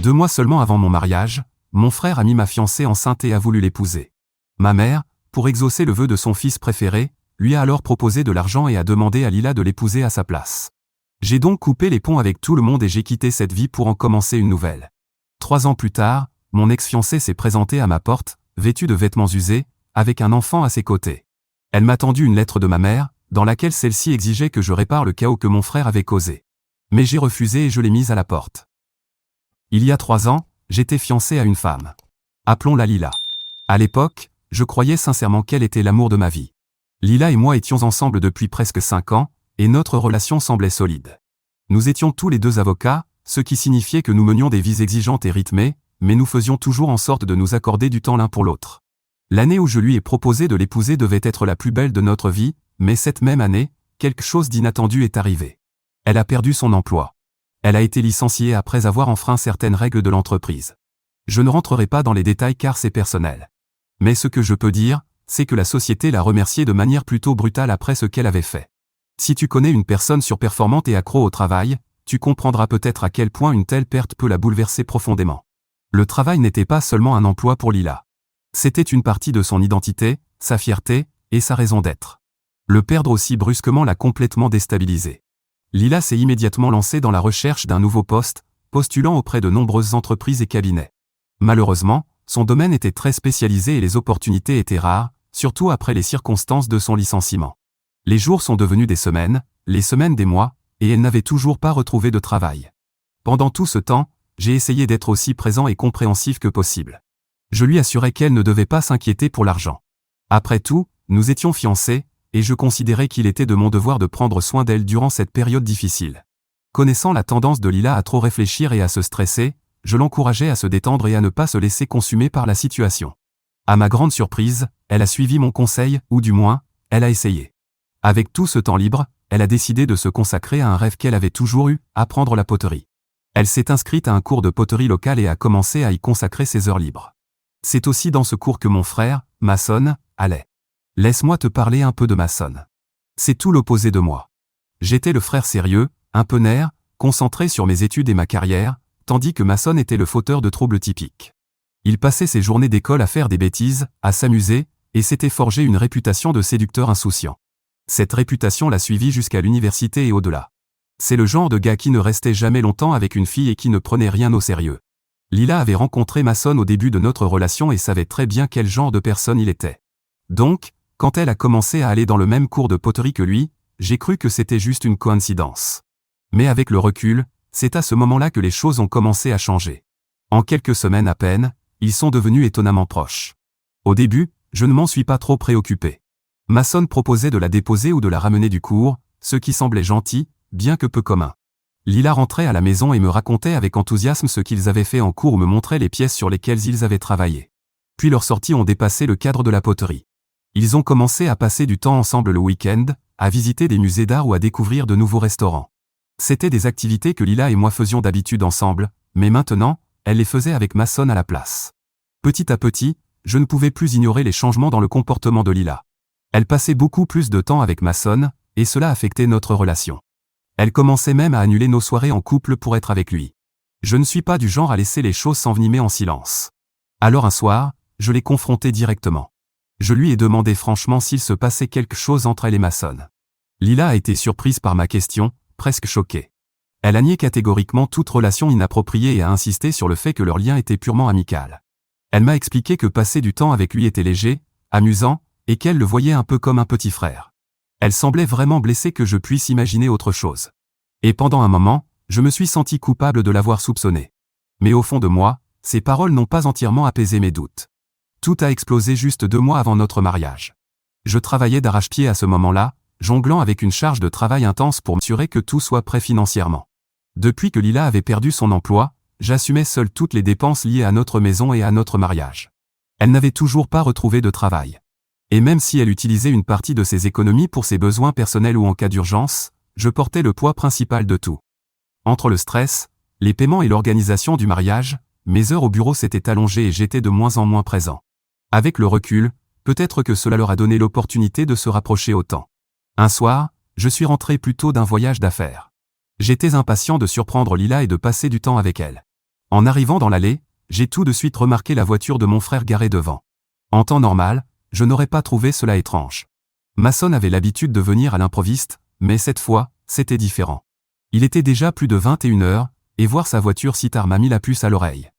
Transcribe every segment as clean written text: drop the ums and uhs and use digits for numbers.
2 mois seulement avant mon mariage, mon frère a mis ma fiancée enceinte et a voulu l'épouser. Ma mère, pour exaucer le vœu de son fils préféré, lui a alors proposé de l'argent et a demandé à Lila de l'épouser à sa place. J'ai donc coupé les ponts avec tout le monde et j'ai quitté cette vie pour en commencer une nouvelle. 3 ans plus tard, mon ex-fiancée s'est présentée à ma porte, vêtue de vêtements usés, avec un enfant à ses côtés. Elle m'a tendu une lettre de ma mère, dans laquelle celle-ci exigeait que je répare le chaos que mon frère avait causé. Mais j'ai refusé et je l'ai mise à la porte. Il y a 3 ans, j'étais fiancé à une femme. Appelons-la Lila. À l'époque, je croyais sincèrement qu'elle était l'amour de ma vie. Lila et moi étions ensemble depuis presque 5 ans, et notre relation semblait solide. Nous étions tous les deux avocats, ce qui signifiait que nous menions des vies exigeantes et rythmées, mais nous faisions toujours en sorte de nous accorder du temps l'un pour l'autre. L'année où je lui ai proposé de l'épouser devait être la plus belle de notre vie, mais cette même année, quelque chose d'inattendu est arrivé. Elle a perdu son emploi. Elle a été licenciée après avoir enfreint certaines règles de l'entreprise. Je ne rentrerai pas dans les détails car c'est personnel. Mais ce que je peux dire, c'est que la société l'a remerciée de manière plutôt brutale après ce qu'elle avait fait. Si tu connais une personne surperformante et accro au travail, tu comprendras peut-être à quel point une telle perte peut la bouleverser profondément. Le travail n'était pas seulement un emploi pour Lila. C'était une partie de son identité, sa fierté, et sa raison d'être. Le perdre aussi brusquement l'a complètement déstabilisée. Lila s'est immédiatement lancée dans la recherche d'un nouveau poste, postulant auprès de nombreuses entreprises et cabinets. Malheureusement, son domaine était très spécialisé et les opportunités étaient rares, surtout après les circonstances de son licenciement. Les jours sont devenus des semaines, les semaines des mois, et elle n'avait toujours pas retrouvé de travail. Pendant tout ce temps, j'ai essayé d'être aussi présent et compréhensif que possible. Je lui assurais qu'elle ne devait pas s'inquiéter pour l'argent. Après tout, nous étions fiancés, et je considérais qu'il était de mon devoir de prendre soin d'elle durant cette période difficile. Connaissant la tendance de Lila à trop réfléchir et à se stresser, je l'encourageais à se détendre et à ne pas se laisser consumer par la situation. À ma grande surprise, elle a suivi mon conseil, ou du moins, elle a essayé. Avec tout ce temps libre, elle a décidé de se consacrer à un rêve qu'elle avait toujours eu, apprendre la poterie. Elle s'est inscrite à un cours de poterie local et a commencé à y consacrer ses heures libres. C'est aussi dans ce cours que mon frère, Mason, allait. Laisse-moi te parler un peu de Mason. C'est tout l'opposé de moi. J'étais le frère sérieux, un peu nerd, concentré sur mes études et ma carrière, tandis que Mason était le fauteur de troubles typiques. Il passait ses journées d'école à faire des bêtises, à s'amuser, et s'était forgé une réputation de séducteur insouciant. Cette réputation l'a suivi jusqu'à l'université et au-delà. C'est le genre de gars qui ne restait jamais longtemps avec une fille et qui ne prenait rien au sérieux. Lila avait rencontré Mason au début de notre relation et savait très bien quel genre de personne il était. Donc, quand elle a commencé à aller dans le même cours de poterie que lui, j'ai cru que c'était juste une coïncidence. Mais avec le recul, c'est à ce moment-là que les choses ont commencé à changer. En quelques semaines à peine, ils sont devenus étonnamment proches. Au début, je ne m'en suis pas trop préoccupé. Mason proposait de la déposer ou de la ramener du cours, ce qui semblait gentil, bien que peu commun. Lila rentrait à la maison et me racontait avec enthousiasme ce qu'ils avaient fait en cours ou me montrait les pièces sur lesquelles ils avaient travaillé. Puis leurs sorties ont dépassé le cadre de la poterie. Ils ont commencé à passer du temps ensemble le week-end, à visiter des musées d'art ou à découvrir de nouveaux restaurants. C'étaient des activités que Lila et moi faisions d'habitude ensemble, mais maintenant, elle les faisait avec Mason à la place. Petit à petit, je ne pouvais plus ignorer les changements dans le comportement de Lila. Elle passait beaucoup plus de temps avec Mason, et cela affectait notre relation. Elle commençait même à annuler nos soirées en couple pour être avec lui. Je ne suis pas du genre à laisser les choses s'envenimer en silence. Alors un soir, je l'ai confrontée directement. Je lui ai demandé franchement s'il se passait quelque chose entre elle et Mason. Lila a été surprise par ma question, presque choquée. Elle a nié catégoriquement toute relation inappropriée et a insisté sur le fait que leur lien était purement amical. Elle m'a expliqué que passer du temps avec lui était léger, amusant, et qu'elle le voyait un peu comme un petit frère. Elle semblait vraiment blessée que je puisse imaginer autre chose. Et pendant un moment, je me suis senti coupable de l'avoir soupçonné. Mais au fond de moi, ces paroles n'ont pas entièrement apaisé mes doutes. Tout a explosé juste 2 mois avant notre mariage. Je travaillais d'arrache-pied à ce moment-là, jonglant avec une charge de travail intense pour m'assurer que tout soit prêt financièrement. Depuis que Lila avait perdu son emploi, j'assumais seul toutes les dépenses liées à notre maison et à notre mariage. Elle n'avait toujours pas retrouvé de travail. Et même si elle utilisait une partie de ses économies pour ses besoins personnels ou en cas d'urgence, je portais le poids principal de tout. Entre le stress, les paiements et l'organisation du mariage, mes heures au bureau s'étaient allongées et j'étais de moins en moins présent. Avec le recul, peut-être que cela leur a donné l'opportunité de se rapprocher autant. Un soir, je suis rentré plus tôt d'un voyage d'affaires. J'étais impatient de surprendre Lila et de passer du temps avec elle. En arrivant dans l'allée, j'ai tout de suite remarqué la voiture de mon frère garée devant. En temps normal, je n'aurais pas trouvé cela étrange. Masson avait l'habitude de venir à l'improviste, mais cette fois, c'était différent. Il était déjà plus de 21 heures, et voir sa voiture si tard m'a mis la puce à l'oreille.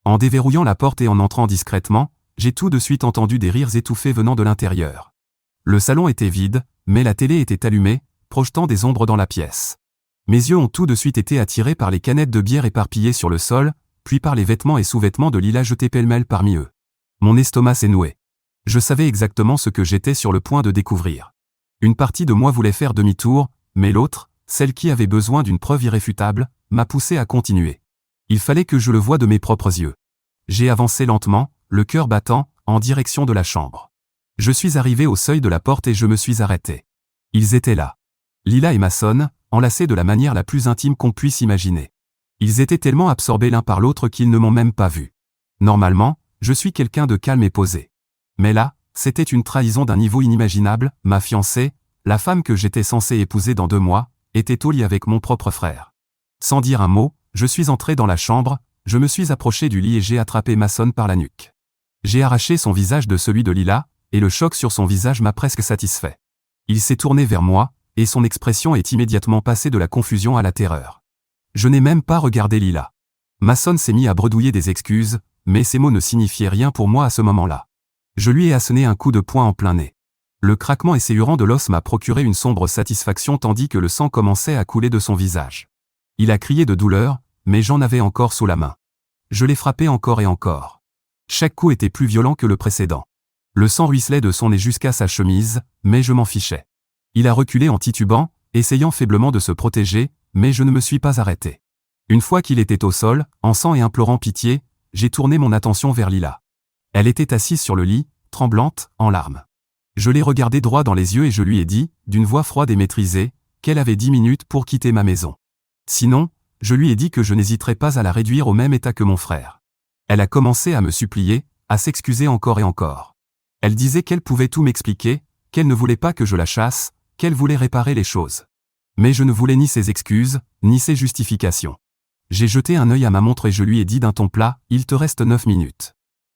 En déverrouillant la porte et en entrant discrètement, j'ai tout de suite entendu des rires étouffés venant de l'intérieur. Le salon était vide, mais la télé était allumée, projetant des ombres dans la pièce. Mes yeux ont tout de suite été attirés par les canettes de bière éparpillées sur le sol, puis par les vêtements et sous-vêtements de Lila jetés pêle-mêle parmi eux. Mon estomac s'est noué. Je savais exactement ce que j'étais sur le point de découvrir. Une partie de moi voulait faire demi-tour, mais l'autre, celle qui avait besoin d'une preuve irréfutable, m'a poussé à continuer. Il fallait que je le voie de mes propres yeux. J'ai avancé lentement, le cœur battant, en direction de la chambre. Je suis arrivé au seuil de la porte et je me suis arrêté. Ils étaient là. Lila et Masson, enlacés de la manière la plus intime qu'on puisse imaginer. Ils étaient tellement absorbés l'un par l'autre qu'ils ne m'ont même pas vu. Normalement, je suis quelqu'un de calme et posé. Mais là, c'était une trahison d'un niveau inimaginable. Ma fiancée, la femme que j'étais censé épouser dans 2 mois, était au lit avec mon propre frère. Sans dire un mot, je suis entré dans la chambre, je me suis approché du lit et j'ai attrapé Masson par la nuque. J'ai arraché son visage de celui de Lila, et le choc sur son visage m'a presque satisfait. Il s'est tourné vers moi, et son expression est immédiatement passée de la confusion à la terreur. Je n'ai même pas regardé Lila. Masson s'est mis à bredouiller des excuses, mais ces mots ne signifiaient rien pour moi à ce moment-là. Je lui ai asséné un coup de poing en plein nez. Le craquement esséurant de l'os m'a procuré une sombre satisfaction tandis que le sang commençait à couler de son visage. Il a crié de douleur, mais j'en avais encore sous la main. Je l'ai frappé encore et encore. Chaque coup était plus violent que le précédent. Le sang ruisselait de son nez jusqu'à sa chemise, mais je m'en fichais. Il a reculé en titubant, essayant faiblement de se protéger, mais je ne me suis pas arrêté. Une fois qu'il était au sol, en sang et implorant pitié, j'ai tourné mon attention vers Lila. Elle était assise sur le lit, tremblante, en larmes. Je l'ai regardée droit dans les yeux et je lui ai dit, d'une voix froide et maîtrisée, qu'elle avait 10 minutes pour quitter ma maison. Sinon, je lui ai dit que je n'hésiterais pas à la réduire au même état que mon frère. Elle a commencé à me supplier, à s'excuser encore et encore. Elle disait qu'elle pouvait tout m'expliquer, qu'elle ne voulait pas que je la chasse, qu'elle voulait réparer les choses. Mais je ne voulais ni ses excuses, ni ses justifications. J'ai jeté un œil à ma montre et je lui ai dit d'un ton plat, « Il te reste 9 minutes. »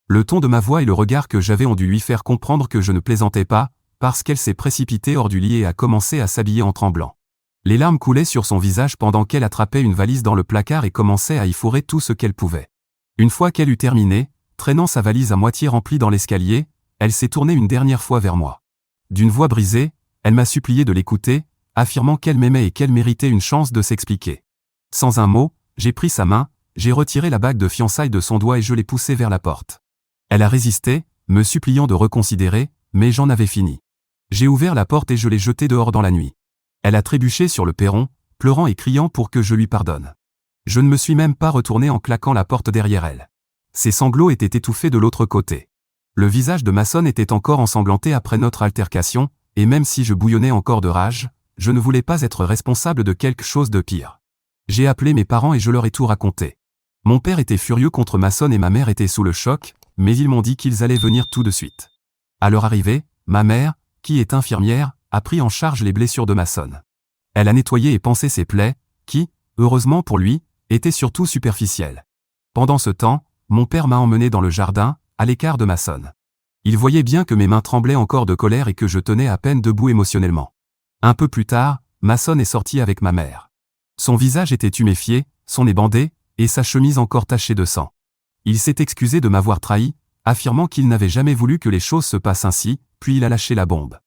Le ton de ma voix et le regard que j'avais ont dû lui faire comprendre que je ne plaisantais pas, parce qu'elle s'est précipitée hors du lit et a commencé à s'habiller en tremblant. Les larmes coulaient sur son visage pendant qu'elle attrapait une valise dans le placard et commençait à y fourrer tout ce qu'elle pouvait. Une fois qu'elle eut terminé, traînant sa valise à moitié remplie dans l'escalier, elle s'est tournée une dernière fois vers moi. D'une voix brisée, elle m'a supplié de l'écouter, affirmant qu'elle m'aimait et qu'elle méritait une chance de s'expliquer. Sans un mot, j'ai pris sa main, j'ai retiré la bague de fiançailles de son doigt et je l'ai poussée vers la porte. Elle a résisté, me suppliant de reconsidérer, mais j'en avais fini. J'ai ouvert la porte et je l'ai jetée dehors dans la nuit. Elle a trébuché sur le perron, pleurant et criant pour que je lui pardonne. Je ne me suis même pas retourné en claquant la porte derrière elle. Ses sanglots étaient étouffés de l'autre côté. Le visage de Masson était encore ensanglanté après notre altercation, et même si je bouillonnais encore de rage, je ne voulais pas être responsable de quelque chose de pire. J'ai appelé mes parents et je leur ai tout raconté. Mon père était furieux contre Masson et ma mère était sous le choc, mais ils m'ont dit qu'ils allaient venir tout de suite. À leur arrivée, ma mère, qui est infirmière, a pris en charge les blessures de Masson. Elle a nettoyé et pansé ses plaies, qui, heureusement pour lui, étaient surtout superficielles. Pendant ce temps, mon père m'a emmené dans le jardin, à l'écart de Masson. Il voyait bien que mes mains tremblaient encore de colère et que je tenais à peine debout émotionnellement. Un peu plus tard, Masson est sorti avec ma mère. Son visage était tuméfié, son nez bandé, et sa chemise encore tachée de sang. Il s'est excusé de m'avoir trahi, affirmant qu'il n'avait jamais voulu que les choses se passent ainsi, puis il a lâché la bombe.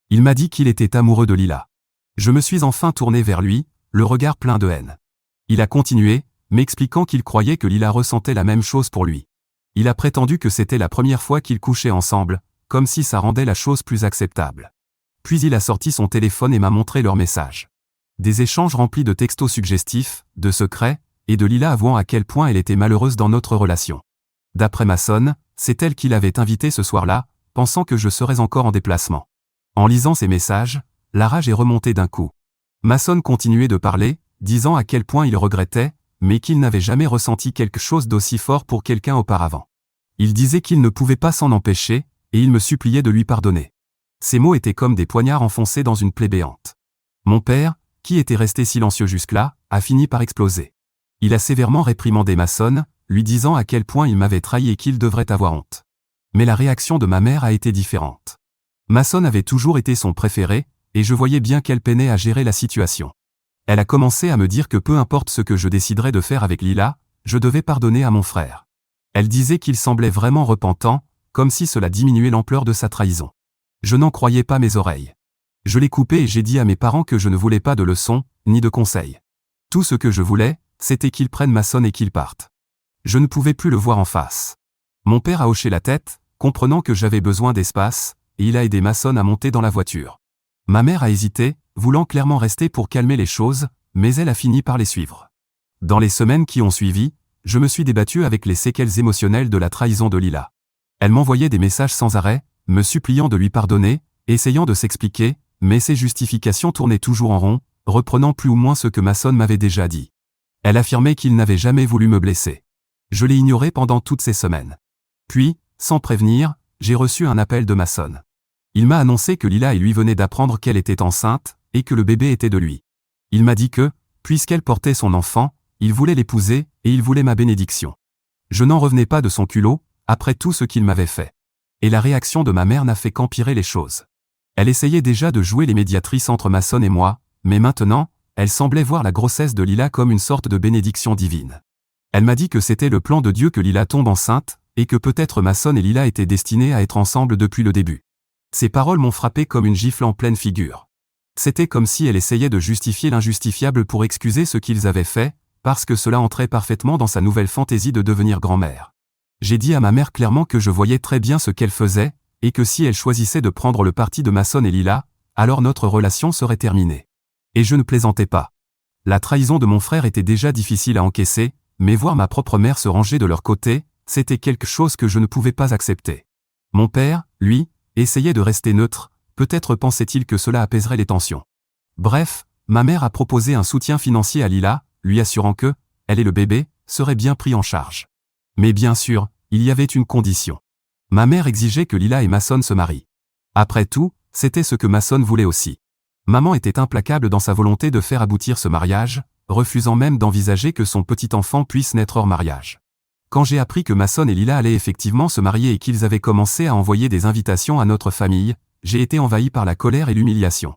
Il m'a dit qu'il était amoureux de Lila. Je me suis enfin tourné vers lui, le regard plein de haine. Il a continué, m'expliquant qu'il croyait que Lila ressentait la même chose pour lui. Il a prétendu que c'était la première fois qu'ils couchaient ensemble, comme si ça rendait la chose plus acceptable. Puis il a sorti son téléphone et m'a montré leurs messages. Des échanges remplis de textos suggestifs, de secrets, et de Lila avouant à quel point elle était malheureuse dans notre relation. D'après Masson, c'est elle qui l'avait invité ce soir-là, pensant que je serais encore en déplacement. En lisant ces messages, la rage est remontée d'un coup. Masson continuait de parler, disant à quel point il regrettait, mais qu'il n'avait jamais ressenti quelque chose d'aussi fort pour quelqu'un auparavant. Il disait qu'il ne pouvait pas s'en empêcher, et il me suppliait de lui pardonner. Ces mots étaient comme des poignards enfoncés dans une plaie béante. Mon père, qui était resté silencieux jusque-là, a fini par exploser. Il a sévèrement réprimandé Masson, lui disant à quel point il m'avait trahi et qu'il devrait avoir honte. Mais la réaction de ma mère a été différente. Mason avait toujours été son préféré, et je voyais bien qu'elle peinait à gérer la situation. Elle a commencé à me dire que peu importe ce que je déciderais de faire avec Lila, je devais pardonner à mon frère. Elle disait qu'il semblait vraiment repentant, comme si cela diminuait l'ampleur de sa trahison. Je n'en croyais pas mes oreilles. Je l'ai coupé et j'ai dit à mes parents que je ne voulais pas de leçons, ni de conseils. Tout ce que je voulais, c'était qu'ils prennent Mason et qu'ils partent. Je ne pouvais plus le voir en face. Mon père a hoché la tête, comprenant que j'avais besoin d'espace, et il a aidé Mason à monter dans la voiture. Ma mère a hésité, voulant clairement rester pour calmer les choses, mais elle a fini par les suivre. Dans les semaines qui ont suivi, je me suis débattu avec les séquelles émotionnelles de la trahison de Lila. Elle m'envoyait des messages sans arrêt, me suppliant de lui pardonner, essayant de s'expliquer, mais ses justifications tournaient toujours en rond, reprenant plus ou moins ce que Mason m'avait déjà dit. Elle affirmait qu'il n'avait jamais voulu me blesser. Je l'ai ignoré pendant toutes ces semaines. Puis, sans prévenir, j'ai reçu un appel de Mason. Il m'a annoncé que Lila et lui venaient d'apprendre qu'elle était enceinte, et que le bébé était de lui. Il m'a dit que, puisqu'elle portait son enfant, il voulait l'épouser, et il voulait ma bénédiction. Je n'en revenais pas de son culot, après tout ce qu'il m'avait fait. Et la réaction de ma mère n'a fait qu'empirer les choses. Elle essayait déjà de jouer les médiatrices entre Mason et moi, mais maintenant, elle semblait voir la grossesse de Lila comme une sorte de bénédiction divine. Elle m'a dit que c'était le plan de Dieu que Lila tombe enceinte, et que peut-être Mason et Lila étaient destinés à être ensemble depuis le début. Ces paroles m'ont frappé comme une gifle en pleine figure. C'était comme si elle essayait de justifier l'injustifiable pour excuser ce qu'ils avaient fait, parce que cela entrait parfaitement dans sa nouvelle fantaisie de devenir grand-mère. J'ai dit à ma mère clairement que je voyais très bien ce qu'elle faisait, et que si elle choisissait de prendre le parti de Mason et Lila, alors notre relation serait terminée. Et je ne plaisantais pas. La trahison de mon frère était déjà difficile à encaisser, mais voir ma propre mère se ranger de leur côté, c'était quelque chose que je ne pouvais pas accepter. Mon père, lui, essayait de rester neutre, peut-être pensait-il que cela apaiserait les tensions. Bref, ma mère a proposé un soutien financier à Lila, lui assurant que, elle et le bébé, seraient bien pris en charge. Mais bien sûr, il y avait une condition. Ma mère exigeait que Lila et Mason se marient. Après tout, c'était ce que Mason voulait aussi. Maman était implacable dans sa volonté de faire aboutir ce mariage, refusant même d'envisager que son petit enfant puisse naître hors mariage. Quand j'ai appris que Mason et Lila allaient effectivement se marier et qu'ils avaient commencé à envoyer des invitations à notre famille, j'ai été envahi par la colère et l'humiliation.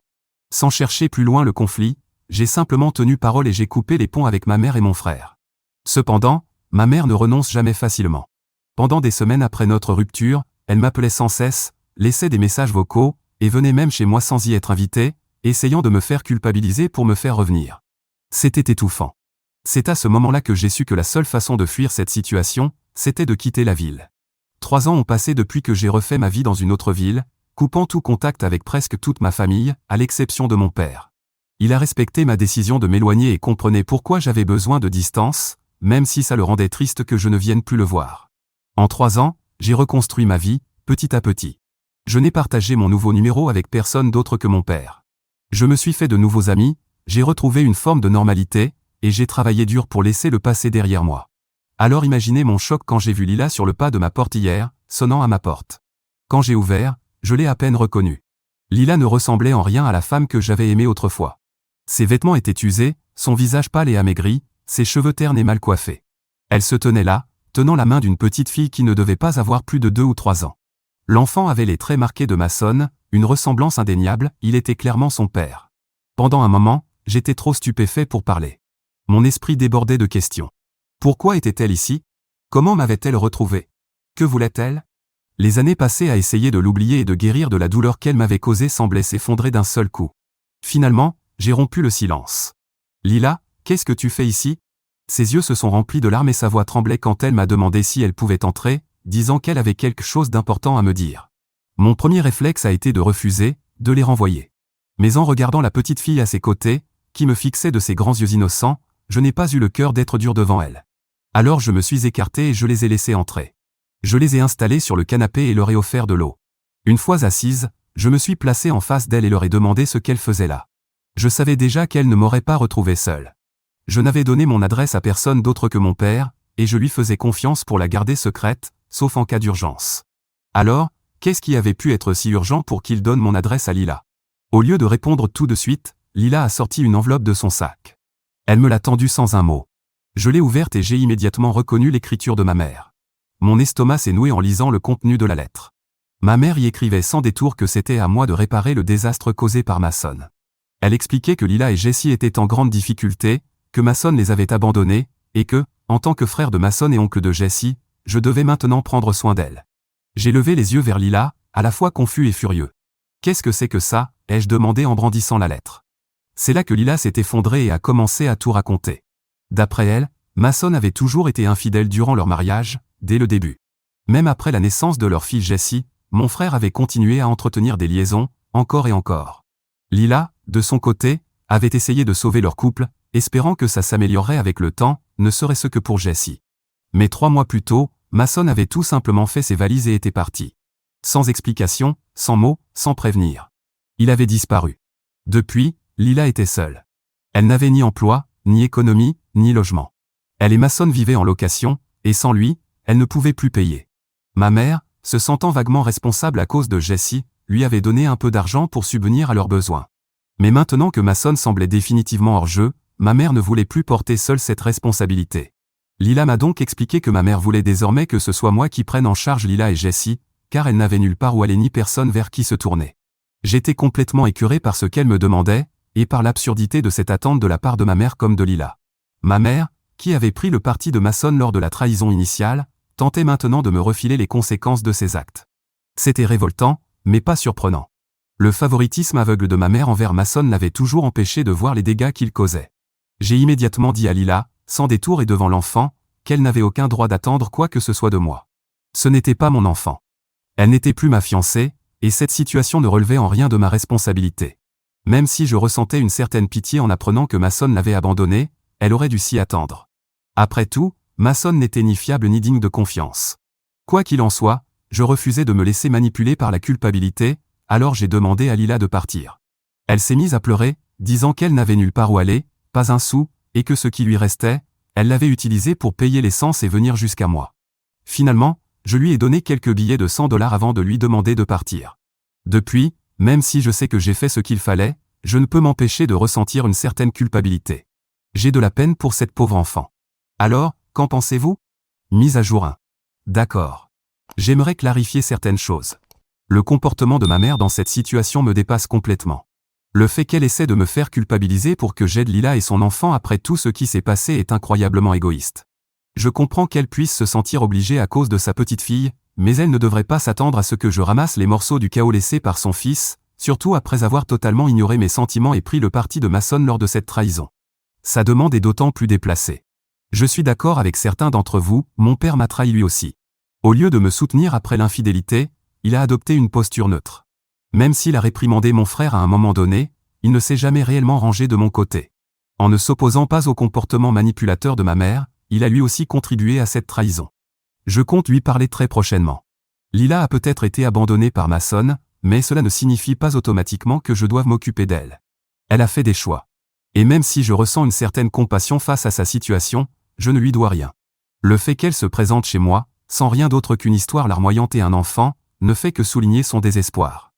Sans chercher plus loin le conflit, j'ai simplement tenu parole et j'ai coupé les ponts avec ma mère et mon frère. Cependant, ma mère ne renonce jamais facilement. Pendant des semaines après notre rupture, elle m'appelait sans cesse, laissait des messages vocaux, et venait même chez moi sans y être invitée, essayant de me faire culpabiliser pour me faire revenir. C'était étouffant. C'est à ce moment-là que j'ai su que la seule façon de fuir cette situation, c'était de quitter la ville. 3 ans ont passé depuis que j'ai refait ma vie dans une autre ville, coupant tout contact avec presque toute ma famille, à l'exception de mon père. Il a respecté ma décision de m'éloigner et comprenait pourquoi j'avais besoin de distance, même si ça le rendait triste que je ne vienne plus le voir. En 3 ans, j'ai reconstruit ma vie, petit à petit. Je n'ai partagé mon nouveau numéro avec personne d'autre que mon père. Je me suis fait de nouveaux amis, j'ai retrouvé une forme de normalité, et j'ai travaillé dur pour laisser le passé derrière moi. Alors imaginez mon choc quand j'ai vu Lila sur le pas de ma portière, sonnant à ma porte. Quand j'ai ouvert, je l'ai à peine reconnue. Lila ne ressemblait en rien à la femme que j'avais aimée autrefois. Ses vêtements étaient usés, son visage pâle et amaigri, ses cheveux ternes et mal coiffés. Elle se tenait là, tenant la main d'une petite fille qui ne devait pas avoir plus de 2 ou 3 ans. L'enfant avait les traits marqués de Mason, une ressemblance indéniable, il était clairement son père. Pendant un moment, j'étais trop stupéfait pour parler. Mon esprit débordait de questions. Pourquoi était-elle ici? Comment m'avait-elle retrouvée? Que voulait-elle? Les années passées à essayer de l'oublier et de guérir de la douleur qu'elle m'avait causée semblaient s'effondrer d'un seul coup. Finalement, j'ai rompu le silence. Lila, qu'est-ce que tu fais ici? Ses yeux se sont remplis de larmes et sa voix tremblait quand elle m'a demandé si elle pouvait entrer, disant qu'elle avait quelque chose d'important à me dire. Mon premier réflexe a été de refuser, de les renvoyer. Mais en regardant la petite fille à ses côtés, qui me fixait de ses grands yeux innocents, je n'ai pas eu le cœur d'être dur devant elle. Alors je me suis écarté et je les ai laissés entrer. Je les ai installés sur le canapé et leur ai offert de l'eau. Une fois assise, je me suis placé en face d'elle et leur ai demandé ce qu'elle faisait là. Je savais déjà qu'elle ne m'aurait pas retrouvé seule. Je n'avais donné mon adresse à personne d'autre que mon père, et je lui faisais confiance pour la garder secrète, sauf en cas d'urgence. Alors, qu'est-ce qui avait pu être si urgent pour qu'il donne mon adresse à Lila? Au lieu de répondre tout de suite, Lila a sorti une enveloppe de son sac. Elle me l'a tendue sans un mot. Je l'ai ouverte et j'ai immédiatement reconnu l'écriture de ma mère. Mon estomac s'est noué en lisant le contenu de la lettre. Ma mère y écrivait sans détour que c'était à moi de réparer le désastre causé par Mason. Elle expliquait que Lila et Jessie étaient en grande difficulté, que Mason les avait abandonnés, et que, en tant que frère de Mason et oncle de Jessie, je devais maintenant prendre soin d'elle. J'ai levé les yeux vers Lila, à la fois confus et furieux. « Qu'est-ce que c'est que ça ?» ai-je demandé en brandissant la lettre. C'est là que Lila s'est effondrée et a commencé à tout raconter. D'après elle, Mason avait toujours été infidèle durant leur mariage, dès le début. Même après la naissance de leur fille Jessie, mon frère avait continué à entretenir des liaisons, encore et encore. Lila, de son côté, avait essayé de sauver leur couple, espérant que ça s'améliorerait avec le temps, ne serait-ce que pour Jessie. Mais 3 mois plus tôt, Mason avait tout simplement fait ses valises et était parti. Sans explication, sans mots, sans prévenir. Il avait disparu. Depuis, Lila était seule. Elle n'avait ni emploi, ni économie, ni logement. Elle et Mason vivaient en location, et sans lui, elle ne pouvait plus payer. Ma mère, se sentant vaguement responsable à cause de Jessie, lui avait donné un peu d'argent pour subvenir à leurs besoins. Mais maintenant que Mason semblait définitivement hors jeu, ma mère ne voulait plus porter seule cette responsabilité. Lila m'a donc expliqué que ma mère voulait désormais que ce soit moi qui prenne en charge Lila et Jessie, car elle n'avait nulle part où aller ni personne vers qui se tourner. J'étais complètement écœuré par ce qu'elle me demandait, et par l'absurdité de cette attente de la part de ma mère comme de Lila. Ma mère, qui avait pris le parti de Mason lors de la trahison initiale, tentait maintenant de me refiler les conséquences de ses actes. C'était révoltant, mais pas surprenant. Le favoritisme aveugle de ma mère envers Mason l'avait toujours empêché de voir les dégâts qu'il causait. J'ai immédiatement dit à Lila, sans détour et devant l'enfant, qu'elle n'avait aucun droit d'attendre quoi que ce soit de moi. Ce n'était pas mon enfant. Elle n'était plus ma fiancée, et cette situation ne relevait en rien de ma responsabilité. Même si je ressentais une certaine pitié en apprenant que Mason l'avait abandonnée, elle aurait dû s'y attendre. Après tout, Mason n'était ni fiable ni digne de confiance. Quoi qu'il en soit, je refusais de me laisser manipuler par la culpabilité, alors j'ai demandé à Lila de partir. Elle s'est mise à pleurer, disant qu'elle n'avait nulle part où aller, pas un sou, et que ce qui lui restait, elle l'avait utilisé pour payer l'essence et venir jusqu'à moi. Finalement, je lui ai donné quelques billets de $100 avant de lui demander de partir. Depuis, même si je sais que j'ai fait ce qu'il fallait, je ne peux m'empêcher de ressentir une certaine culpabilité. J'ai de la peine pour cette pauvre enfant. Alors, qu'en pensez-vous ? Mise à jour 1. D'accord. J'aimerais clarifier certaines choses. Le comportement de ma mère dans cette situation me dépasse complètement. Le fait qu'elle essaie de me faire culpabiliser pour que j'aide Lila et son enfant après tout ce qui s'est passé est incroyablement égoïste. Je comprends qu'elle puisse se sentir obligée à cause de sa petite fille, mais elle ne devrait pas s'attendre à ce que je ramasse les morceaux du chaos laissé par son fils, surtout après avoir totalement ignoré mes sentiments et pris le parti de Mason lors de cette trahison. Sa demande est d'autant plus déplacée. Je suis d'accord avec certains d'entre vous, mon père m'a trahi lui aussi. Au lieu de me soutenir après l'infidélité, il a adopté une posture neutre. Même s'il a réprimandé mon frère à un moment donné, il ne s'est jamais réellement rangé de mon côté. En ne s'opposant pas au comportement manipulateur de ma mère, il a lui aussi contribué à cette trahison. Je compte lui parler très prochainement. Lila a peut-être été abandonnée par Mason, mais cela ne signifie pas automatiquement que je doive m'occuper d'elle. Elle a fait des choix. Et même si je ressens une certaine compassion face à sa situation, je ne lui dois rien. Le fait qu'elle se présente chez moi, sans rien d'autre qu'une histoire larmoyante et un enfant, ne fait que souligner son désespoir.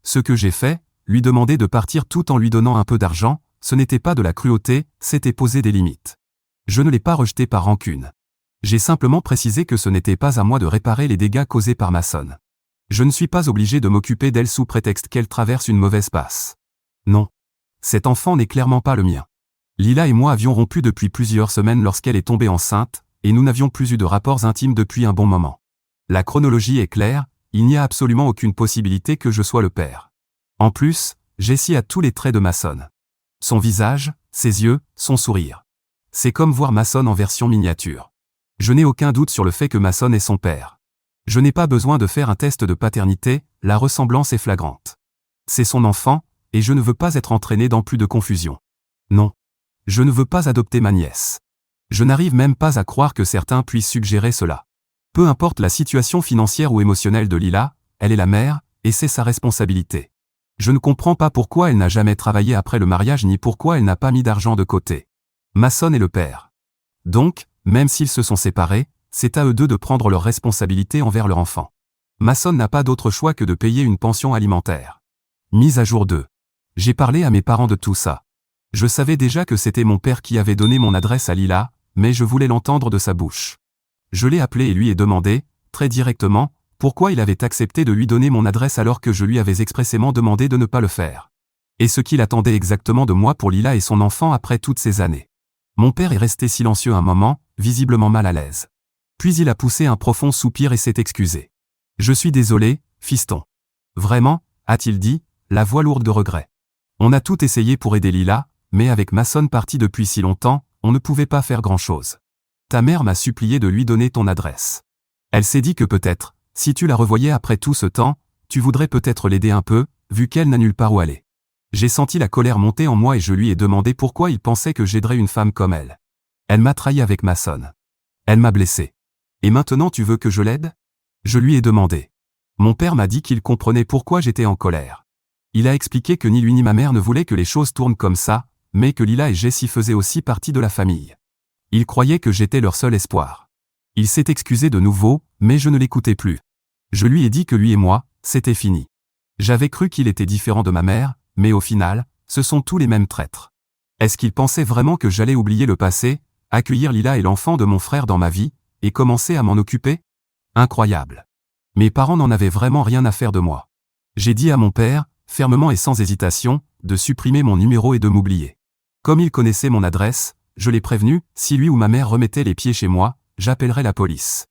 Ce que j'ai fait, lui demander de partir tout en lui donnant un peu d'argent, ce n'était pas de la cruauté, c'était poser des limites. Je ne l'ai pas rejeté par rancune. J'ai simplement précisé que ce n'était pas à moi de réparer les dégâts causés par Mason. Je ne suis pas obligé de m'occuper d'elle sous prétexte qu'elle traverse une mauvaise passe. Non. Cet enfant n'est clairement pas le mien. Lila et moi avions rompu depuis plusieurs semaines lorsqu'elle est tombée enceinte, et nous n'avions plus eu de rapports intimes depuis un bon moment. La chronologie est claire, il n'y a absolument aucune possibilité que je sois le père. En plus, Jessie a tous les traits de Mason. Son visage, ses yeux, son sourire. C'est comme voir Mason en version miniature. Je n'ai aucun doute sur le fait que Mason est son père. Je n'ai pas besoin de faire un test de paternité, la ressemblance est flagrante. C'est son enfant, et je ne veux pas être entraîné dans plus de confusion. Non. Je ne veux pas adopter ma nièce. Je n'arrive même pas à croire que certains puissent suggérer cela. Peu importe la situation financière ou émotionnelle de Lila, elle est la mère, et c'est sa responsabilité. Je ne comprends pas pourquoi elle n'a jamais travaillé après le mariage ni pourquoi elle n'a pas mis d'argent de côté. Mason est le père. Donc, même s'ils se sont séparés, c'est à eux deux de prendre leurs responsabilités envers leur enfant. Mason n'a pas d'autre choix que de payer une pension alimentaire. Mise à jour 2. J'ai parlé à mes parents de tout ça. Je savais déjà que c'était mon père qui avait donné mon adresse à Lila, mais je voulais l'entendre de sa bouche. Je l'ai appelé et lui ai demandé, très directement, pourquoi il avait accepté de lui donner mon adresse alors que je lui avais expressément demandé de ne pas le faire. Et ce qu'il attendait exactement de moi pour Lila et son enfant après toutes ces années. Mon père est resté silencieux un moment, visiblement mal à l'aise. Puis il a poussé un profond soupir et s'est excusé. « Je suis désolé, fiston. »« Vraiment ?» a-t-il dit, la voix lourde de regret. « On a tout essayé pour aider Lila, mais avec Mason parti depuis si longtemps, on ne pouvait pas faire grand-chose. Ta mère m'a supplié de lui donner ton adresse. Elle s'est dit que peut-être, si tu la revoyais après tout ce temps, tu voudrais peut-être l'aider un peu, vu qu'elle n'a nulle part où aller. » J'ai senti la colère monter en moi et je lui ai demandé pourquoi il pensait que j'aiderais une femme comme elle. Elle m'a trahi avec Mason. Elle m'a blessé. Et maintenant tu veux que je l'aide ? Je lui ai demandé. Mon père m'a dit qu'il comprenait pourquoi j'étais en colère. Il a expliqué que ni lui ni ma mère ne voulaient que les choses tournent comme ça, mais que Lila et Jessie faisaient aussi partie de la famille. Il croyait que j'étais leur seul espoir. Il s'est excusé de nouveau, mais je ne l'écoutais plus. Je lui ai dit que lui et moi, c'était fini. J'avais cru qu'il était différent de ma mère, mais au final, ce sont tous les mêmes traîtres. Est-ce qu'il pensait vraiment que j'allais oublier le passé, accueillir Lila et l'enfant de mon frère dans ma vie, et commencer à m'en occuper ? Incroyable. Mes parents n'en avaient vraiment rien à faire de moi. J'ai dit à mon père, fermement et sans hésitation, de supprimer mon numéro et de m'oublier. Comme il connaissait mon adresse, je l'ai prévenu, si lui ou ma mère remettait les pieds chez moi, j'appellerais la police.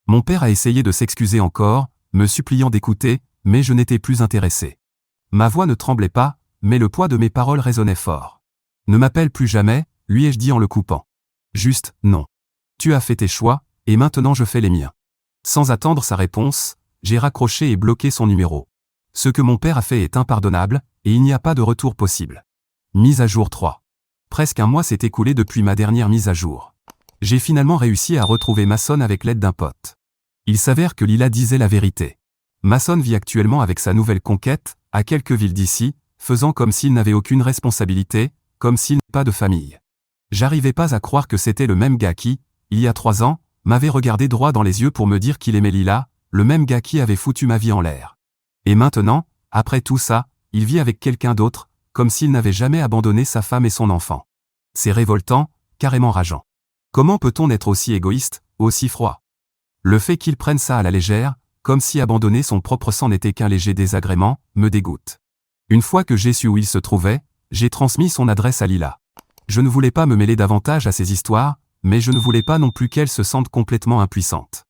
Mon père a essayé de s'excuser encore, me suppliant d'écouter, mais je n'étais plus intéressé. Ma voix ne tremblait pas, mais le poids de mes paroles résonnait fort. Ne m'appelle plus jamais, lui ai-je dit en le coupant. Juste, non. Tu as fait tes choix, et maintenant je fais les miens. Sans attendre sa réponse, j'ai raccroché et bloqué son numéro. Ce que mon père a fait est impardonnable, et il n'y a pas de retour possible. Mise à jour 3. Presque un mois s'est écoulé depuis ma dernière mise à jour. J'ai finalement réussi à retrouver Mason avec l'aide d'un pote. Il s'avère que Lila disait la vérité. Mason vit actuellement avec sa nouvelle conquête, à quelques villes d'ici, faisant comme s'il n'avait aucune responsabilité, comme s'il n'avait pas de famille. J'arrivais pas à croire que c'était le même gars qui, il y a 3 ans, m'avait regardé droit dans les yeux pour me dire qu'il aimait Lila, le même gars qui avait foutu ma vie en l'air. Et maintenant, après tout ça, il vit avec quelqu'un d'autre, comme s'il n'avait jamais abandonné sa femme et son enfant. C'est révoltant, carrément rageant. Comment peut-on être aussi égoïste, aussi froid ? Le fait qu'il prenne ça à la légère, comme si abandonner son propre sang n'était qu'un léger désagrément, me dégoûte. Une fois que j'ai su où il se trouvait, j'ai transmis son adresse à Lila. Je ne voulais pas me mêler davantage à ces histoires, mais je ne voulais pas non plus qu'elle se sente complètement impuissante.